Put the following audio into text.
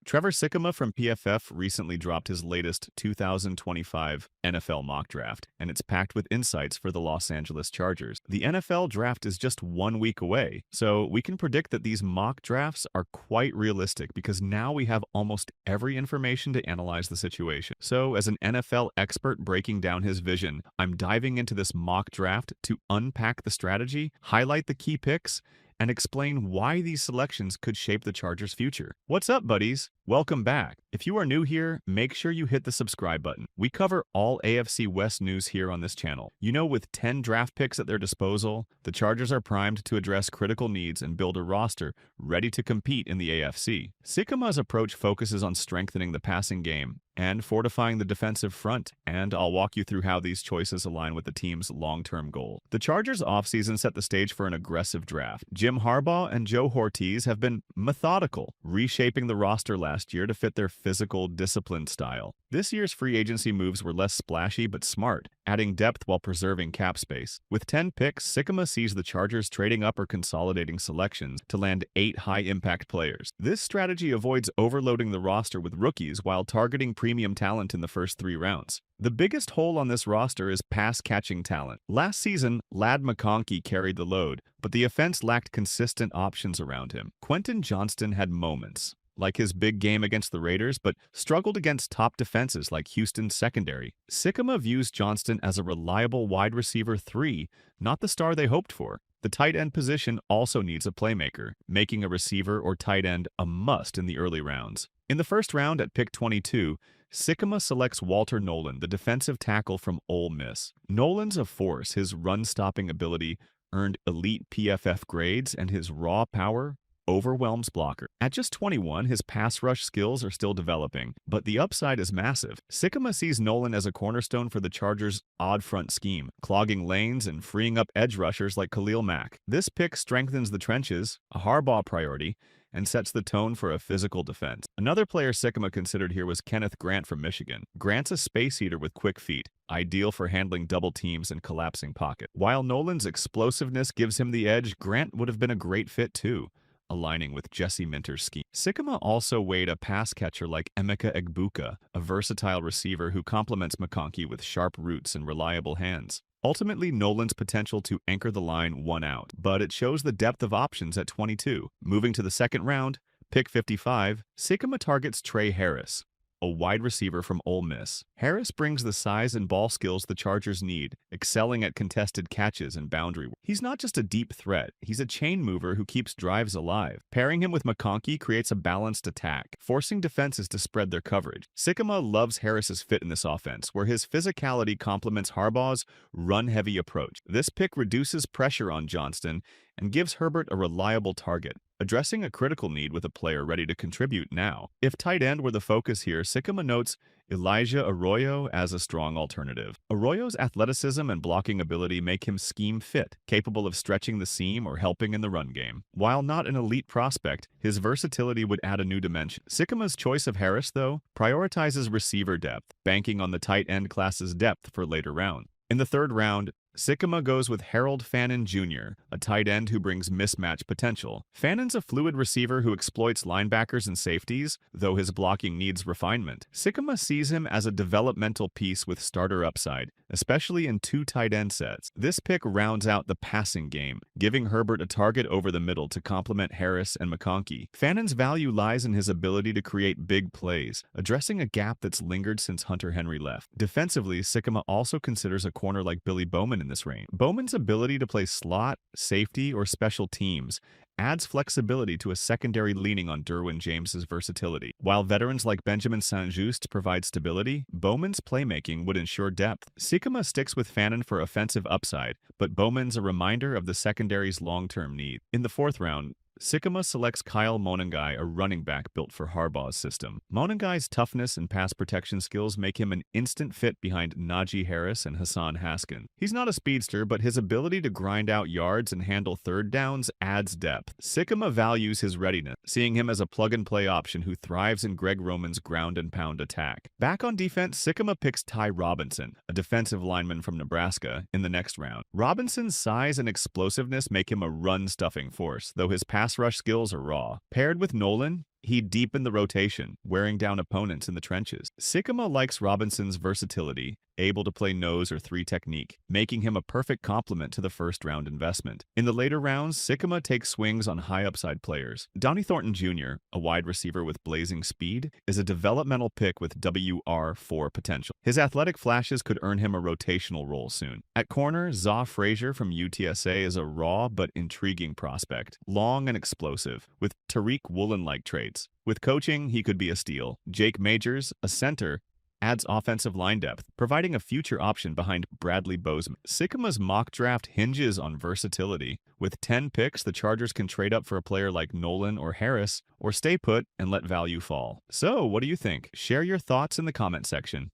Trevor Sikkema from PFF recently dropped his latest 2025 NFL mock draft, and it's packed with insights for the Los Angeles Chargers. The NFL draft is just 1 week away, so we can predict that these mock drafts are quite realistic because now we have almost every information to analyze the situation. So, as an NFL expert breaking down his vision, I'm diving into this mock draft to unpack the strategy, highlight the key picks, and explain why these selections could shape the Chargers' future. What's up, buddies? Welcome back. If you are new here, make sure you hit the subscribe button. We cover all AFC West news here on this channel. You know, with 10 draft picks at their disposal, the Chargers are primed to address critical needs and build a roster ready to compete in the AFC. Sikkema's approach focuses on strengthening the passing game and fortifying the defensive front, and I'll walk you through how these choices align with the team's long-term goal. The Chargers' offseason set the stage for an aggressive draft. Jim Harbaugh and Joe Hortiz have been methodical, reshaping the roster last year to fit their physical, disciplined style. This year's free agency moves were less splashy but smart, adding depth while preserving cap space. With 10 picks, Sikkema sees the Chargers trading up or consolidating selections to land 8 high-impact players. This strategy avoids overloading the roster with rookies while targeting premium talent in the first 3 rounds. The biggest hole on this roster is pass-catching talent. Last season, Ladd McConkey carried the load, but the offense lacked consistent options around him. Quentin Johnston had moments, like his big game against the Raiders, but struggled against top defenses like Houston's secondary. Sikkema views Johnston as a reliable wide receiver 3, not the star they hoped for. The tight end position also needs a playmaker, making a receiver or tight end a must in the early rounds. In the first round at pick 22, Sikkema selects Walter Nolen, the defensive tackle from Ole Miss. Nolen's a force. His run-stopping ability earned elite PFF grades, and his raw power overwhelms blocker. At just 21, his pass rush skills are still developing, but the upside is massive. Sikkema sees Nolen as a cornerstone for the Chargers' odd front scheme, clogging lanes and freeing up edge rushers like Khalil Mack. This pick strengthens the trenches, a Harbaugh priority, and sets the tone for a physical defense. Another player Sikkema considered here was Kenneth Grant from Michigan. Grant's a space eater with quick feet, ideal for handling double teams and collapsing pocket. While Nolen's explosiveness gives him the edge, Grant would have been a great fit too, aligning with Jesse Minter's scheme. Sikkema also weighed a pass catcher like Emeka Egbuka, a versatile receiver who complements McConkey with sharp roots and reliable hands. Ultimately, Nolen's potential to anchor the line won out, but it shows the depth of options at 22. Moving to the second round, pick 55, Sikkema targets Tre Harris, a wide receiver from Ole Miss. Harris brings the size and ball skills the Chargers need, excelling at contested catches and boundary work. He's not just a deep threat, he's a chain mover who keeps drives alive. Pairing him with McConkey creates a balanced attack, forcing defenses to spread their coverage. Sikkema loves Harris's fit in this offense, where his physicality complements Harbaugh's run-heavy approach. This pick reduces pressure on Johnston and gives Herbert a reliable target, addressing a critical need with a player ready to contribute now. If tight end were the focus here, Sikkema notes Elijah Arroyo as a strong alternative. Arroyo's athleticism and blocking ability make him scheme fit, capable of stretching the seam or helping in the run game. While not an elite prospect, his versatility would add a new dimension. Sikkema's choice of Harris, though, prioritizes receiver depth, banking on the tight end class's depth for later rounds. In the third round, Sikkema goes with Fannin Jr, a tight end who brings mismatch potential. Fannin's a fluid receiver who exploits linebackers and safeties, though his blocking needs refinement. Sikkema sees him as a developmental piece with starter upside, especially in 2 tight end sets. This pick rounds out the passing game, giving Herbert a target over the middle to complement Harris and McConkey. Fannin's value lies in his ability to create big plays, addressing a gap that's lingered since Hunter Henry left. Defensively, Sikkema also considers a corner like Billy Bowman in this range. Bowman's ability to play slot, safety, or special teams adds flexibility to a secondary leaning on Derwin James's versatility. While veterans like Benjamin St-Juste provide stability, Bowman's playmaking would ensure depth. Sikkema sticks with Fannin for offensive upside, but Bowman's a reminder of the secondary's long-term need. In the fourth round, Sikkema selects Kyle Monangai, a running back built for Harbaugh's system. Monangai's toughness and pass protection skills make him an instant fit behind Najee Harris and Hassan Haskins. He's not a speedster, but his ability to grind out yards and handle third downs adds depth. Sikkema values his readiness, seeing him as a plug-and-play option who thrives in Greg Roman's ground-and-pound attack. Back on defense, Sikkema picks Ty Robinson, a defensive lineman from Nebraska, in the next round. Robinson's size and explosiveness make him a run-stuffing force, though his pass rush skills are raw. Paired with Nolen, He deepened the rotation, wearing down opponents in the trenches. Sikkema likes Robinson's versatility, able to play nose or three technique, making him a perfect complement to the first-round investment. In the later rounds, Sikkema takes swings on high-upside players. Thornton Jr., a wide receiver with blazing speed, is a developmental pick with WR4 potential. His athletic flashes could earn him a rotational role soon. At corner, Zah Frazier from UTSA is a raw but intriguing prospect, long and explosive, with Tariq Woolen-like traits. With coaching, he could be a steal. Jake Majors, a center, adds offensive line depth, providing a future option behind Bradley Bozeman. Sikkema's mock draft hinges on versatility. With 10 picks, the Chargers can trade up for a player like Nolen or Harris, or stay put and let value fall. So, what do you think? Share your thoughts in the comment section.